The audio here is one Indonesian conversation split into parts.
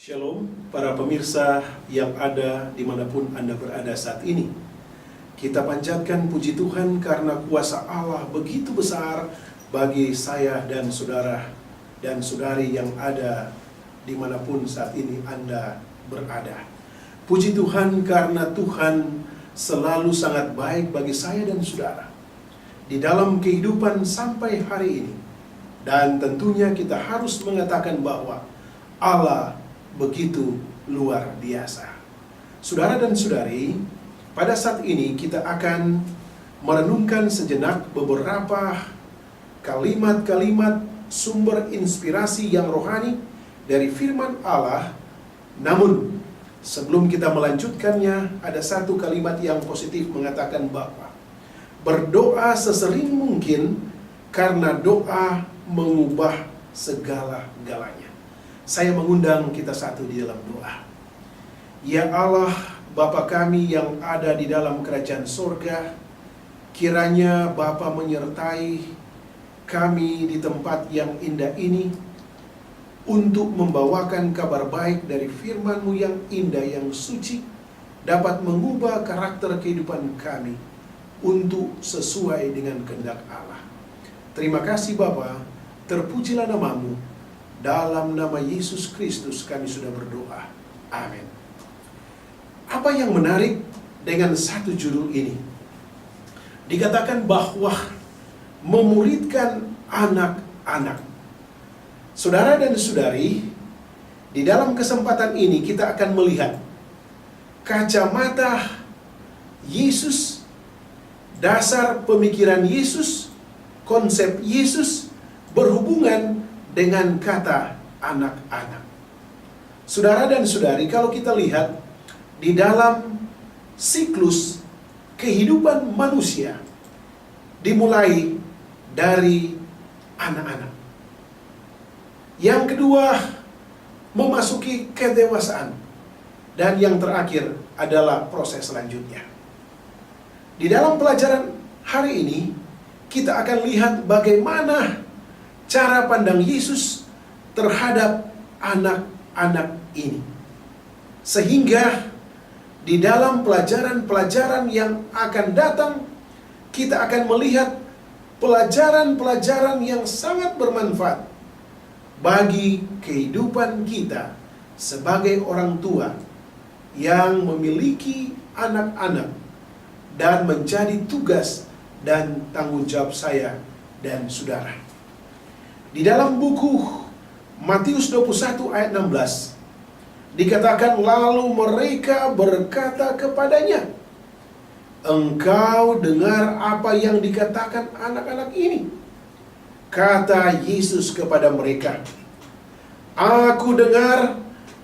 Shalom para pemirsa yang ada dimanapun Anda berada saat ini. Kita panjatkan puji Tuhan karena kuasa Allah begitu besar bagi saya dan saudara dan saudari yang ada dimanapun saat ini Anda berada. Puji Tuhan karena Tuhan selalu sangat baik bagi saya dan saudara di dalam kehidupan sampai hari ini. Dan tentunya kita harus mengatakan bahwa Allah begitu luar biasa. Saudara dan saudari, pada saat ini kita akan merenungkan sejenak beberapa kalimat-kalimat sumber inspirasi yang rohani dari firman Allah. Namun, sebelum kita melanjutkannya, ada satu kalimat yang positif mengatakan bahwa berdoa sesering mungkin karena doa mengubah segala-galanya. Saya mengundang kita satu di dalam doa. Ya Allah, Bapa kami yang ada di dalam kerajaan sorga, kiranya Bapa menyertai kami di tempat yang indah ini untuk membawakan kabar baik dari firman-Mu yang indah, yang suci, dapat mengubah karakter kehidupan kami untuk sesuai dengan kehendak Allah. Terima kasih Bapa, terpujilah nama-Mu. Dalam nama Yesus Kristus kami sudah berdoa. Amin. Apa yang menarik dengan satu judul ini? Dikatakan bahwa memuridkan anak-anak. Saudara dan saudari, di dalam kesempatan ini kita akan melihat kacamata Yesus, dasar pemikiran Yesus, konsep Yesus berhubungan dengan kata anak-anak. Saudara dan saudari, kalau kita lihat di dalam siklus kehidupan manusia, dimulai dari anak-anak. Yang kedua, memasuki kedewasaan. Dan yang terakhir adalah proses selanjutnya. Di dalam pelajaran hari ini, kita akan lihat bagaimana cara pandang Yesus terhadap anak-anak ini. Sehingga di dalam pelajaran-pelajaran yang akan datang, kita akan melihat pelajaran-pelajaran yang sangat bermanfaat bagi kehidupan kita sebagai orang tua yang memiliki anak-anak dan menjadi tugas dan tanggung jawab saya dan saudara. Di dalam buku Matius 21 ayat 16 dikatakan, lalu mereka berkata kepadanya, engkau dengar apa yang dikatakan anak-anak ini? Kata Yesus kepada mereka, aku dengar,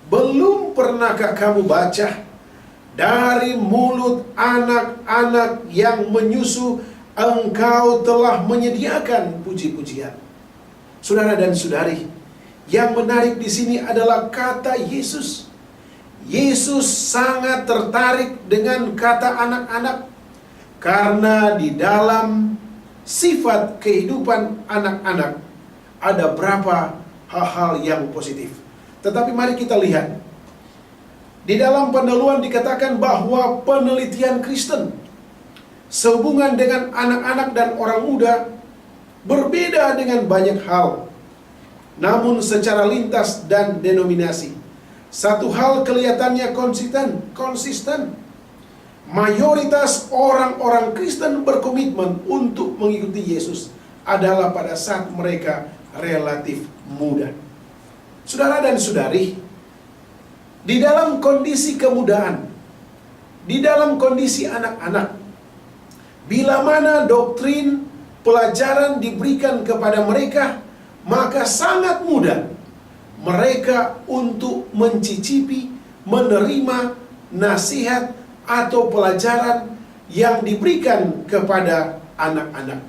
belum pernahkah kamu baca, dari mulut anak-anak yang menyusu engkau telah menyediakan puji-pujian. Saudara dan saudari, yang menarik di sini adalah kata Yesus. Yesus sangat tertarik dengan kata anak-anak karena di dalam sifat kehidupan anak-anak ada berapa hal-hal yang positif. Tetapi mari kita lihat. Di dalam pendahuluan dikatakan bahwa penelitian Kristen sehubungan dengan anak-anak dan orang muda berbeda dengan banyak hal, namun secara lintas dan denominasi, satu hal kelihatannya konsisten. Mayoritas orang-orang Kristen berkomitmen untuk mengikuti Yesus adalah pada saat mereka relatif muda. Saudara dan saudari, di dalam kondisi kemudaan, di dalam kondisi anak-anak, bila mana doktrin pelajaran diberikan kepada mereka, maka sangat mudah mereka untuk mencicipi, menerima nasihat atau pelajaran yang diberikan kepada anak-anak.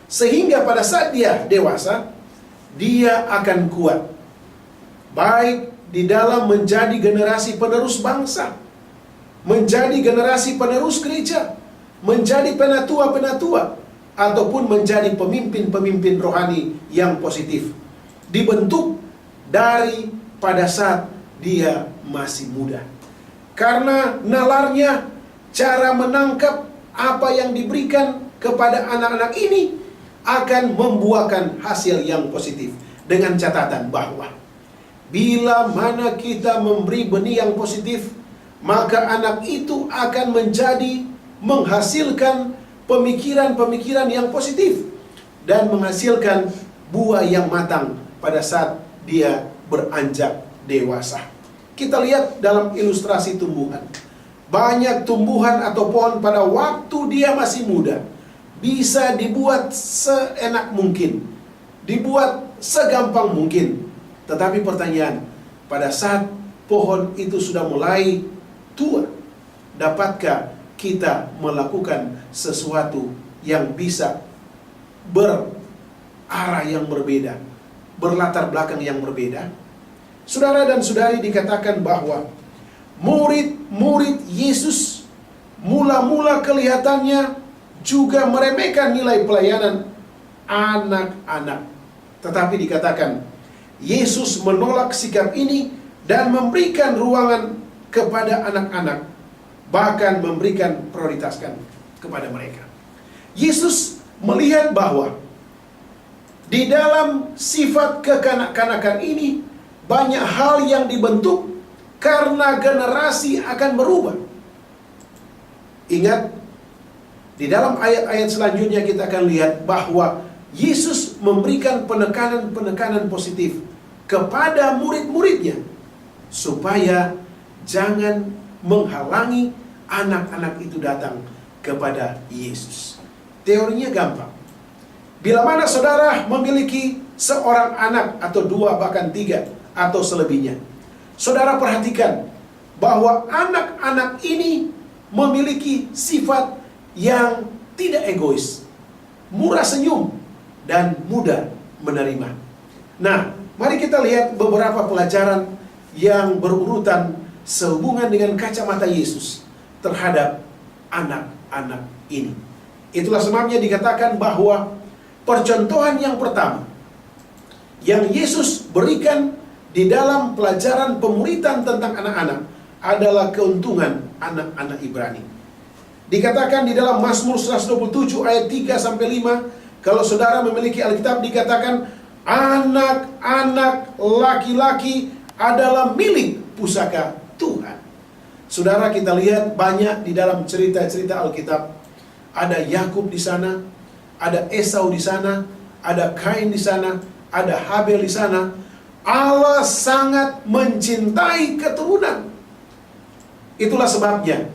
Sehingga pada saat dia dewasa, dia akan kuat. Baik di dalam menjadi generasi penerus bangsa, menjadi generasi penerus gereja, menjadi penatua-penatua, ataupun menjadi pemimpin-pemimpin rohani yang positif. Dibentuk dari pada saat dia masih muda. Karena nalarnya, cara menangkap apa yang diberikan kepada anak-anak ini akan membuahkan hasil yang positif. Dengan catatan bahwa bila mana kita memberi benih yang positif, maka anak itu akan menghasilkan pemikiran-pemikiran yang positif dan menghasilkan buah yang matang pada saat dia beranjak dewasa. Kita lihat dalam ilustrasi tumbuhan. Banyak tumbuhan atau pohon pada waktu dia masih muda bisa dibuat seenak mungkin, dibuat segampang mungkin. Tetapi pertanyaan, pada saat pohon itu sudah mulai tua, dapatkah kita melakukan sesuatu yang bisa berarah yang berbeda, berlatar belakang yang berbeda? Saudara dan saudari, dikatakan bahwa murid-murid Yesus mula-mula kelihatannya juga meremehkan nilai pelayanan anak-anak. Tetapi dikatakan Yesus menolak sikap ini dan memberikan ruangan kepada anak-anak, bahkan memberikan prioritaskan kepada mereka. Yesus melihat bahwa di dalam sifat kekanak-kanakan ini banyak hal yang dibentuk karena generasi akan berubah. Ingat, di dalam ayat-ayat selanjutnya kita akan lihat bahwa Yesus memberikan penekanan-penekanan positif kepada murid-muridnya supaya jangan menghalangi anak-anak itu datang kepada Yesus. Teorinya gampang. Bila mana saudara memiliki seorang anak atau dua bahkan tiga atau selebihnya, saudara perhatikan bahwa anak-anak ini memiliki sifat yang tidak egois, murah senyum, dan mudah menerima. Nah, mari kita lihat beberapa pelajaran yang berurutan sehubungan dengan kacamata Yesus terhadap anak-anak ini. Itulah sebabnya dikatakan bahwa percontohan yang pertama yang Yesus berikan di dalam pelajaran pemuritan tentang anak-anak adalah keuntungan anak-anak Ibrani. Dikatakan di dalam Mazmur 127 ayat 3-5, kalau saudara memiliki Alkitab, dikatakan anak-anak laki-laki adalah milik pusaka Tuhan. Saudara, kita lihat banyak di dalam cerita-cerita Alkitab. Ada Yakub di sana, ada Esau di sana, ada Kain di sana, ada Habel di sana. Allah sangat mencintai keturunan. Itulah sebabnya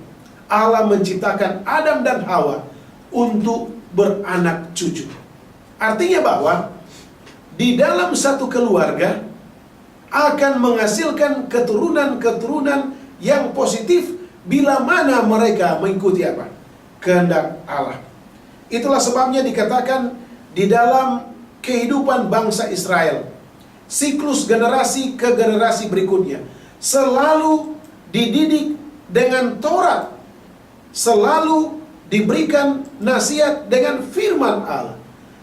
Allah menciptakan Adam dan Hawa untuk beranak cucu. Artinya bahwa di dalam satu keluarga akan menghasilkan keturunan-keturunan yang positif bila mana mereka mengikuti apa? Kehendak Allah. Itulah sebabnya dikatakan di dalam kehidupan bangsa Israel, siklus generasi ke generasi berikutnya selalu dididik dengan Taurat, selalu diberikan nasihat dengan firman Allah,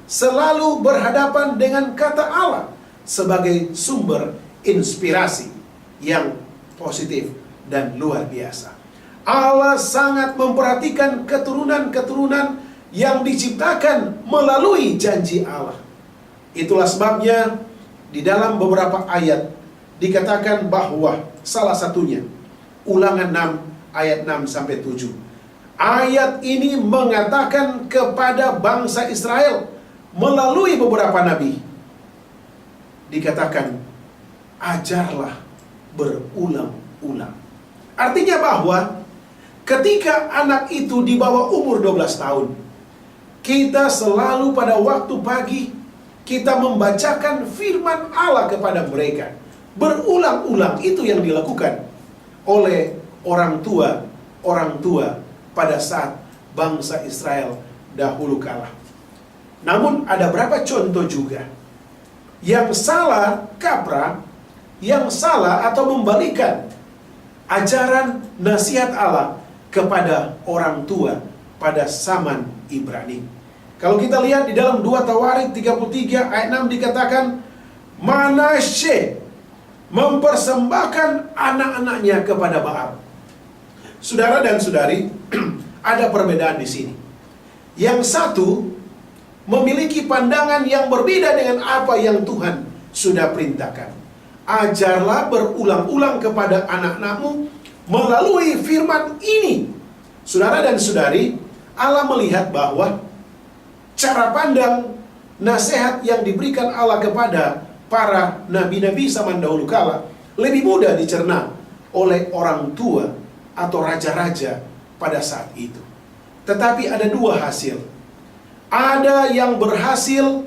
selalu berhadapan dengan kata Allah sebagai sumber inspirasi yang positif dan luar biasa. Allah sangat memperhatikan keturunan-keturunan yang diciptakan melalui janji Allah. Itulah sebabnya di dalam beberapa ayat dikatakan bahwa salah satunya Ulangan 6 ayat 6-7. Ayat ini mengatakan kepada bangsa Israel melalui beberapa nabi, dikatakan ajarlah berulang-ulang. Artinya bahwa ketika anak itu di bawah umur 12 tahun, kita selalu pada waktu pagi kita membacakan firman Allah kepada mereka. Berulang-ulang itu yang dilakukan oleh orang tua pada saat bangsa Israel dahulu kala. Namun ada berapa contoh juga yang salah kaprah, yang salah atau membalikan ajaran nasihat Allah kepada orang tua pada zaman Ibrani. Kalau kita lihat di dalam 2 Tawarik 33 ayat 6 dikatakan, Manasye mempersembahkan anak-anaknya kepada Baal. Saudara dan saudari, ada perbedaan di sini. Yang satu memiliki pandangan yang berbeda dengan apa yang Tuhan sudah perintahkan. Ajarlah berulang-ulang kepada anak-anakmu melalui firman ini. Saudara dan saudari, Allah melihat bahwa cara pandang nasihat yang diberikan Allah kepada para nabi-nabi zaman dahulu kala lebih mudah dicerna oleh orang tua atau raja-raja pada saat itu. Tetapi ada dua hasil. Ada yang berhasil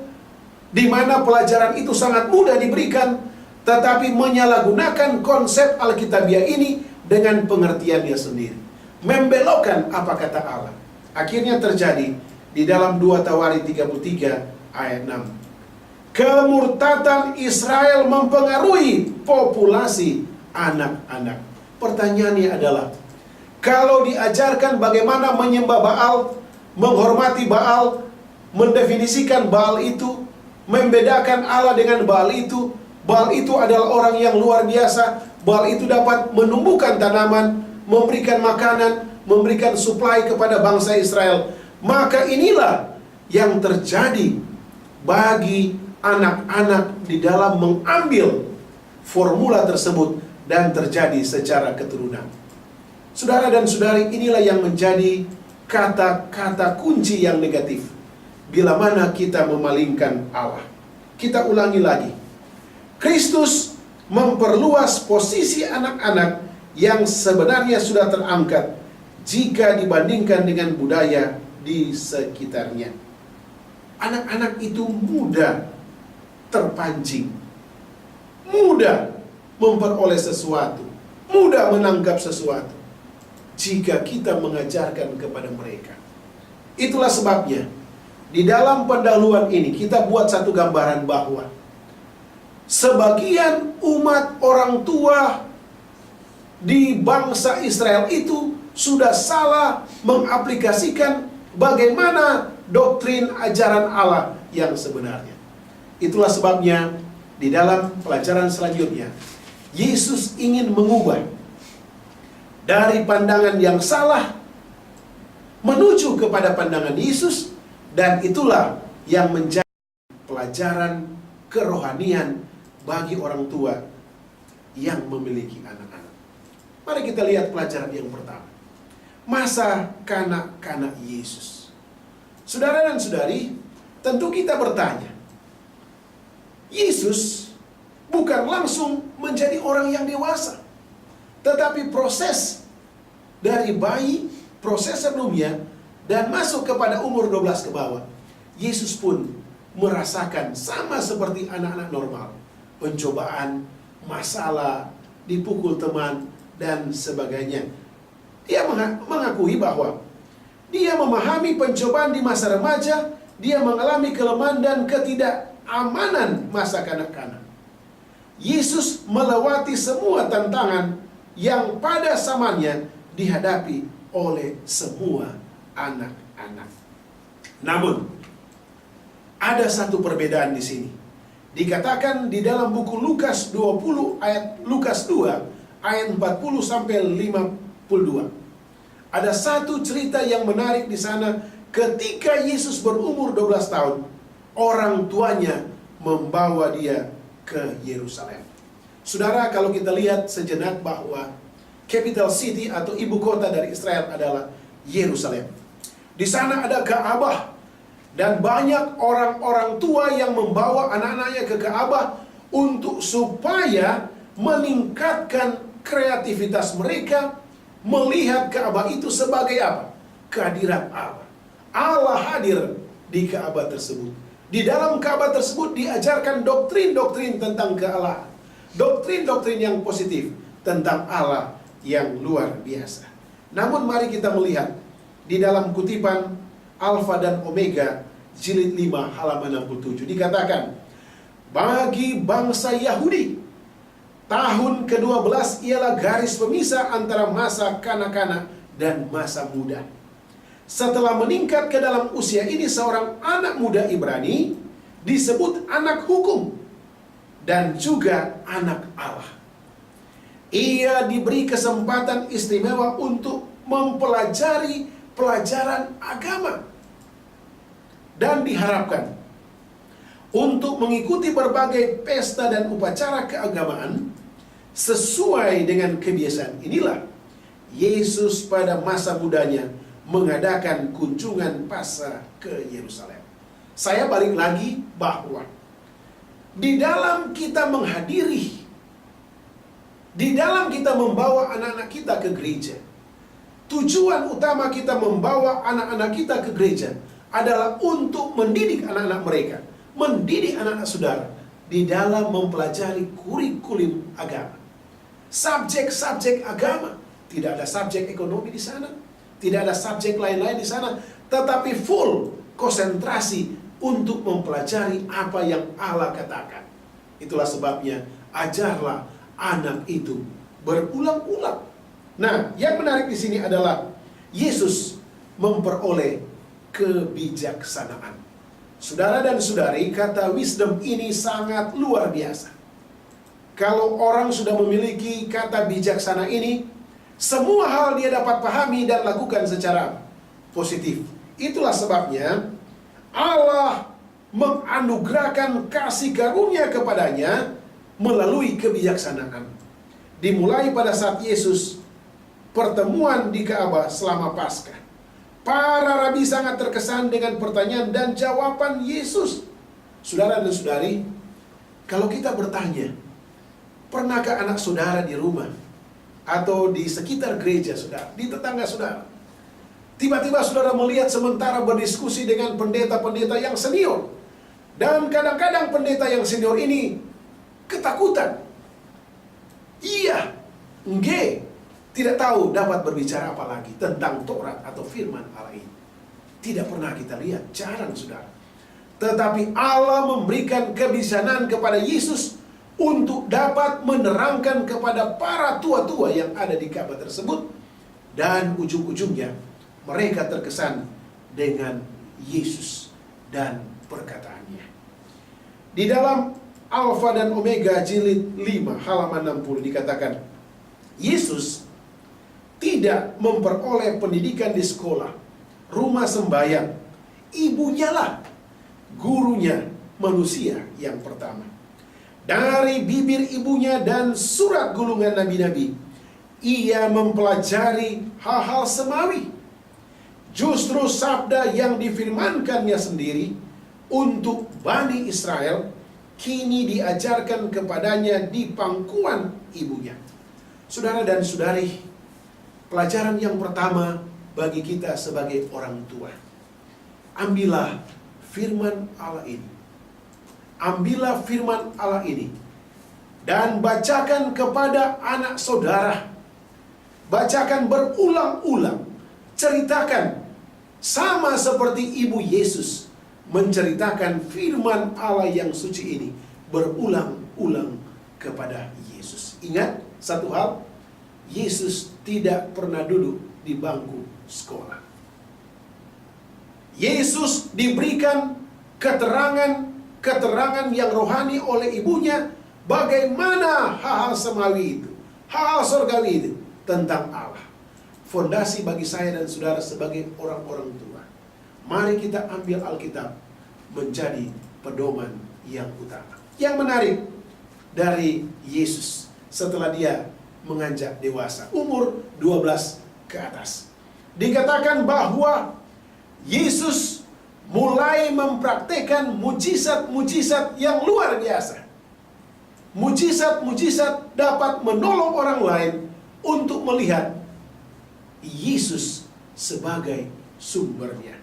di mana pelajaran itu sangat mudah diberikan, tetapi menyalahgunakan konsep Alkitabiah ini dengan pengertiannya sendiri, membelokkan apa kata Allah. Akhirnya terjadi di dalam 2 Tawarikh 33 ayat 6. Kemurtatan Israel mempengaruhi populasi anak-anak. Pertanyaannya adalah, kalau diajarkan bagaimana menyembah Baal, menghormati Baal, mendefinisikan Baal itu, membedakan Allah dengan Baal itu adalah orang yang luar biasa, Baal itu dapat menumbuhkan tanaman, memberikan makanan, memberikan suplai kepada bangsa Israel. Maka inilah yang terjadi bagi anak-anak di dalam mengambil formula tersebut dan terjadi secara keturunan. Saudara dan saudari, inilah yang menjadi kata-kata kunci yang negatif bila mana kita memalingkan Allah. Kita ulangi lagi. Kristus memperluas posisi anak-anak yang sebenarnya sudah terangkat jika dibandingkan dengan budaya di sekitarnya. Anak-anak itu mudah terpancing, mudah memperoleh sesuatu, mudah menangkap sesuatu jika kita mengajarkan kepada mereka. Itulah sebabnya di dalam pendahuluan ini kita buat satu gambaran bahwa sebagian umat orang tua di bangsa Israel itu sudah salah mengaplikasikan bagaimana doktrin ajaran Allah yang sebenarnya. Itulah sebabnya di dalam pelajaran selanjutnya Yesus ingin mengubah dari pandangan yang salah menuju kepada pandangan Yesus, dan itulah yang menjadi pelajaran kerohanian bagi orang tua yang memiliki anak-anak. Mari kita lihat pelajaran yang pertama. Masa kanak-kanak Yesus. Saudara dan saudari, tentu kita bertanya, Yesus bukan langsung menjadi orang yang dewasa, tetapi proses dari bayi, proses sebelumnya, dan masuk kepada umur 12 ke bawah, Yesus pun merasakan sama seperti anak-anak normal. Pencobaan, masalah, dipukul teman, dan sebagainya. Dia mengakui bahwa dia memahami pencobaan di masa remaja, dia mengalami kelemahan dan ketidakamanan masa kanak-kanak. Yesus melewati semua tantangan yang pada zamannya dihadapi oleh semua anak-anak. Namun, ada satu perbedaan di sini. Dikatakan di dalam buku Lukas 2 ayat 40 sampai 52. Ada satu cerita yang menarik di sana. Ketika Yesus berumur 12 tahun, orang tuanya membawa dia ke Yerusalem. Saudara, kalau kita lihat sejenak bahwa capital city atau ibu kota dari Israel adalah Yerusalem. Di sana ada Ka'bah, dan banyak orang-orang tua yang membawa anak-anaknya ke Ka'bah untuk supaya meningkatkan kreativitas mereka melihat Ka'bah itu sebagai apa? Kehadiran Allah. Allah hadir di Ka'bah tersebut. Di dalam Ka'bah tersebut diajarkan doktrin-doktrin tentang kealahan. Doktrin-doktrin yang positif tentang Allah yang luar biasa. Namun mari kita melihat di dalam kutipan Alfa dan Omega jilid 5 halaman 67 dikatakan, bagi bangsa Yahudi tahun ke-12 ialah garis pemisah antara masa kanak-kanak dan masa muda. Setelah meningkat ke dalam usia ini, seorang anak muda Ibrani disebut anak hukum. dan juga anak Allah. Ia diberi kesempatan istimewa untuk mempelajari pelajaran agama dan diharapkan untuk mengikuti berbagai pesta dan upacara keagamaan. Sesuai dengan kebiasaan inilah Yesus pada masa mudanya mengadakan kunjungan Paskah ke Yerusalem. Saya balik lagi bahwa di dalam kita menghadiri, di dalam kita membawa anak-anak kita ke gereja, tujuan utama kita membawa anak-anak kita ke gereja adalah untuk mendidik anak-anak mereka, mendidik anak-anak saudara di dalam mempelajari kurikulum agama. Subjek-subjek agama. Tidak ada subjek ekonomi di sana, tidak ada subjek lain-lain di sana, tetapi full konsentrasi untuk mempelajari apa yang Allah katakan. Itulah sebabnya ajarlah anak itu berulang-ulang. Nah, yang menarik di sini adalah Yesus memperoleh kebijaksanaan. Saudara dan saudari, kata wisdom ini sangat luar biasa. Kalau orang sudah memiliki kata bijaksana ini, semua hal dia dapat pahami dan lakukan secara positif. Itulah sebabnya Allah menganugerahkan kasih karunia kepadanya melalui kebijaksanaan. Dimulai pada saat Yesus pertemuan di Ka'bah selama Paskah. Para rabi sangat terkesan dengan pertanyaan dan jawaban Yesus. Saudara dan saudari, kalau kita bertanya, pernahkah anak saudara di rumah atau di sekitar gereja saudara, di tetangga saudara, tiba-tiba saudara melihat sementara berdiskusi dengan pendeta-pendeta yang senior, dan kadang-kadang pendeta yang senior ini ketakutan. Iya, tidak tahu dapat berbicara apa lagi tentang Taurat atau firman Allah ini. Tidak pernah kita lihat, jarang saudara. Tetapi Allah memberikan kebijaksanaan kepada Yesus untuk dapat menerangkan kepada para tua-tua yang ada di Ka'bah tersebut, dan ujung-ujungnya mereka terkesan dengan Yesus dan perkataannya. Di dalam Alfa dan Omega jilid 5 halaman 60 dikatakan, Yesus tidak memperoleh pendidikan di sekolah, rumah sembahyang. Ibunya lah gurunya manusia yang pertama. Dari bibir ibunya dan surat gulungan nabi-nabi, ia mempelajari hal-hal semawi. Justru sabda yang difirmankannya sendiri untuk Bani Israel kini diajarkan kepadanya di pangkuan ibunya. Saudara dan saudari, pelajaran yang pertama bagi kita sebagai orang tua, ambillah firman Allah ini. Ambillah firman Allah ini dan bacakan kepada anak saudara. Bacakan berulang-ulang. Ceritakan sama seperti Ibu Yesus menceritakan firman Allah yang suci ini berulang-ulang kepada Yesus. Ingat satu hal, Yesus tidak pernah duduk di bangku sekolah. Yesus diberikan keterangan yang rohani oleh ibunya, bagaimana hal-hal semawi itu, hal-hal surgawi itu tentang Allah. Fondasi bagi saya dan saudara sebagai orang-orang tua, mari kita ambil Alkitab menjadi pedoman yang utama. Yang menarik dari Yesus setelah dia menganjak dewasa, umur 12 ke atas, dikatakan bahwa Yesus mulai mempraktikkan mujizat-mujizat yang luar biasa. Mujizat-mujizat dapat menolong orang lain untuk melihat Yesus sebagai sumbernya.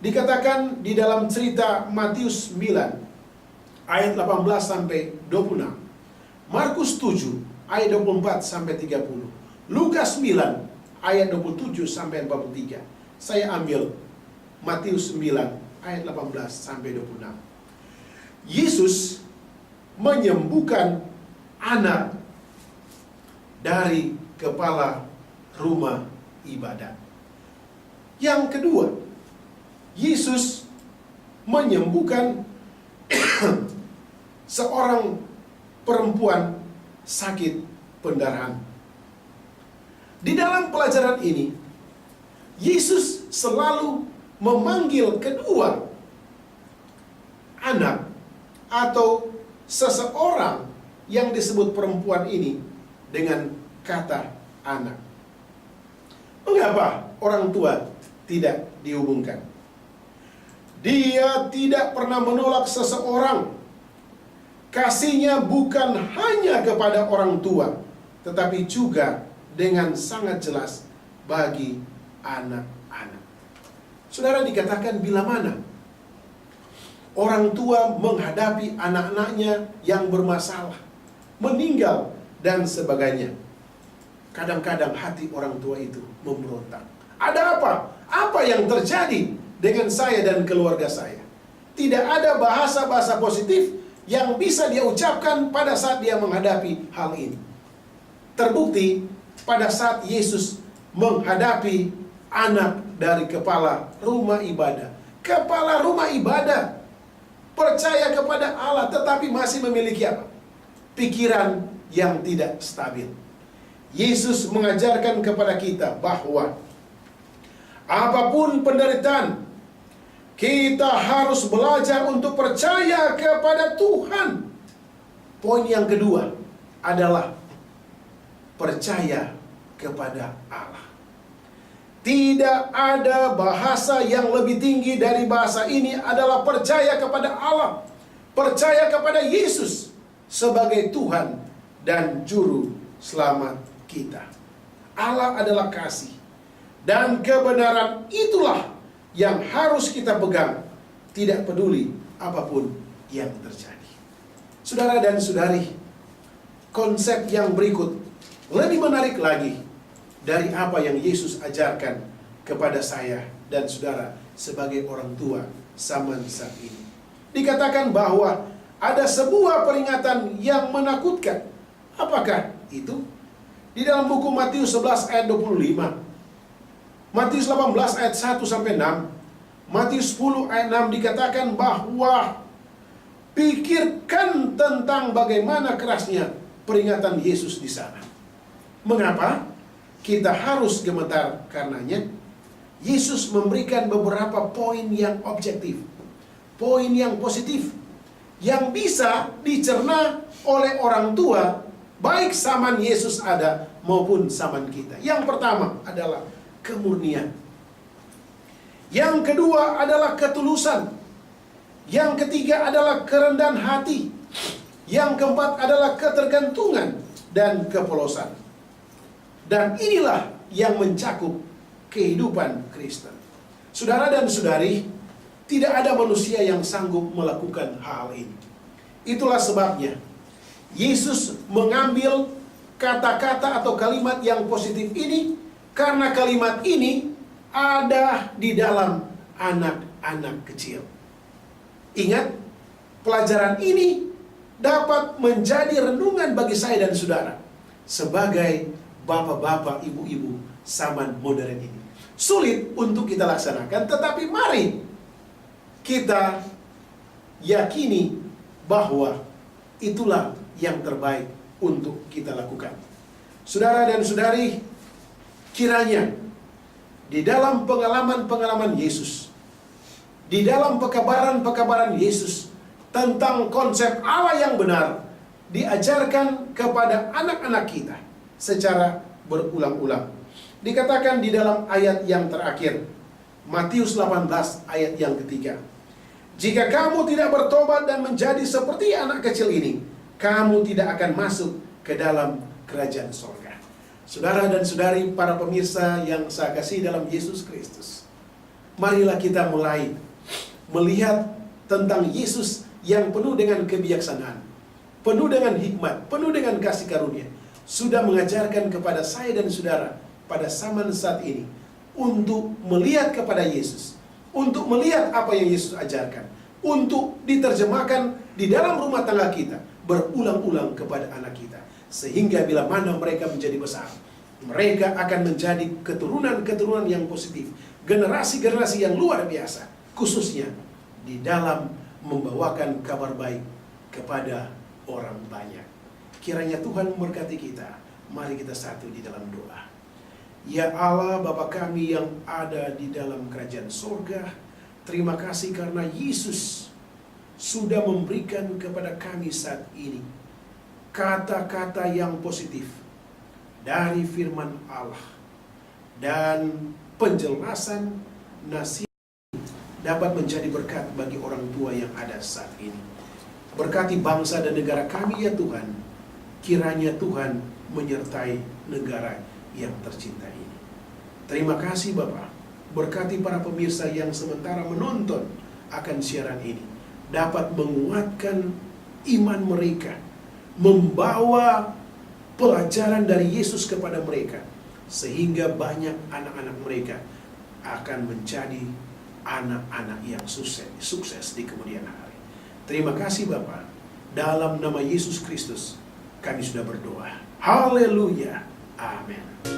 Dikatakan di dalam cerita Matius 9 ayat 18 sampai 26, Markus 7 ayat 24 sampai 30, Lukas 9 ayat 27 sampai 43. Saya ambil Matius 9 ayat 18 sampai 26. Yesus menyembuhkan anak dari kepala rumah ibadat. Yang kedua, seorang perempuan sakit pendarahan. Di dalam pelajaran ini, Yesus selalu memanggil kedua anak atau seseorang yang disebut perempuan ini dengan kata anak. Mengapa orang tua tidak dihubungkan? Dia tidak pernah menolak seseorang. Kasihnya bukan hanya kepada orang tua, tetapi juga dengan sangat jelas bagi anak-anak. Saudara, dikatakan bila mana orang tua menghadapi anak-anaknya yang bermasalah, meninggal, dan sebagainya, kadang-kadang hati orang tua itu memberontak. Ada apa? Apa yang terjadi dengan saya dan keluarga saya? Tidak ada bahasa-bahasa positif yang bisa dia ucapkan pada saat dia menghadapi hal ini. Terbukti pada saat Yesus menghadapi anak dari kepala rumah ibadah. Kepala rumah ibadah percaya kepada Allah, tetapi masih memiliki apa? Pikiran yang tidak stabil. Yesus mengajarkan kepada kita bahwa apapun penderitaan, kita harus belajar untuk percaya kepada Tuhan. Poin yang kedua adalah percaya kepada Allah. Tidak ada bahasa yang lebih tinggi dari bahasa ini adalah percaya kepada Allah. Percaya kepada Yesus sebagai Tuhan dan Juru Selamat kita. Allah adalah kasih. Dan kebenaran itulah yang harus kita pegang, tidak peduli apapun yang terjadi. Saudara dan saudari, konsep yang berikut lebih menarik lagi dari apa yang Yesus ajarkan kepada saya dan saudara sebagai orang tua zaman saat ini. Dikatakan bahwa ada sebuah peringatan yang menakutkan. Apakah itu? Di dalam buku Matius 11 ayat 25, Matius 18 ayat 1 sampai 6, Matius 10 ayat 6 dikatakan bahwa pikirkan tentang bagaimana kerasnya peringatan Yesus di sana. Mengapa kita harus gemetar? Karenanya Yesus memberikan beberapa poin yang objektif, poin yang positif, yang bisa dicerna oleh orang tua, baik zaman Yesus ada maupun zaman kita. Yang pertama adalah kemurnian. Yang kedua adalah ketulusan. Yang ketiga adalah kerendahan hati. Yang keempat adalah ketergantungan dan kepolosan. Dan inilah yang mencakup kehidupan Kristen. Saudara dan saudari, tidak ada manusia yang sanggup melakukan hal ini. Itulah sebabnya Yesus mengambil kata-kata atau kalimat yang positif ini, karena kalimat ini ada di dalam anak-anak kecil. Ingat, pelajaran ini dapat menjadi renungan bagi saya dan saudara sebagai bapak-bapak, ibu-ibu zaman modern ini. Sulit untuk kita laksanakan, tetapi mari kita yakini bahwa itulah yang terbaik untuk kita lakukan. Saudara dan saudari, kiranya di dalam pengalaman-pengalaman Yesus, di dalam pekabaran-pekabaran Yesus tentang konsep Allah yang benar, diajarkan kepada anak-anak kita secara berulang-ulang. Dikatakan di dalam ayat yang terakhir, Matius 18 ayat yang ketiga, jika kamu tidak bertobat dan menjadi seperti anak kecil ini, kamu tidak akan masuk ke dalam kerajaan sorga. Saudara dan saudari, para pemirsa yang saya kasih dalam Yesus Kristus, marilah kita mulai melihat tentang Yesus yang penuh dengan kebijaksanaan, penuh dengan hikmat, penuh dengan kasih karunia, sudah mengajarkan kepada saya dan saudara pada zaman saat ini untuk melihat kepada Yesus, untuk melihat apa yang Yesus ajarkan, untuk diterjemahkan di dalam rumah tangga kita, berulang-ulang kepada anak kita, sehingga bila mana mereka menjadi besar, mereka akan menjadi keturunan-keturunan yang positif, generasi-generasi yang luar biasa, khususnya di dalam membawakan kabar baik kepada orang banyak. Kiranya Tuhan memberkati kita. Mari kita satu di dalam doa. Ya Allah, Bapa kami yang ada di dalam kerajaan sorga, terima kasih karena Yesus sudah memberikan kepada kami saat ini kata-kata yang positif dari firman Allah, dan penjelasan nasihat dapat menjadi berkat bagi orang tua yang ada saat ini. Berkati bangsa dan negara kami ya Tuhan. Kiranya Tuhan menyertai negara yang tercinta ini. Terima kasih Bapa. Berkati para pemirsa yang sementara menonton akan siaran ini, dapat menguatkan iman mereka, membawa pelajaran dari Yesus kepada mereka, sehingga banyak anak-anak mereka akan menjadi anak-anak yang sukses di kemudian hari. Terima kasih Bapa. Dalam nama Yesus Kristus kami sudah berdoa. Haleluya. Amin.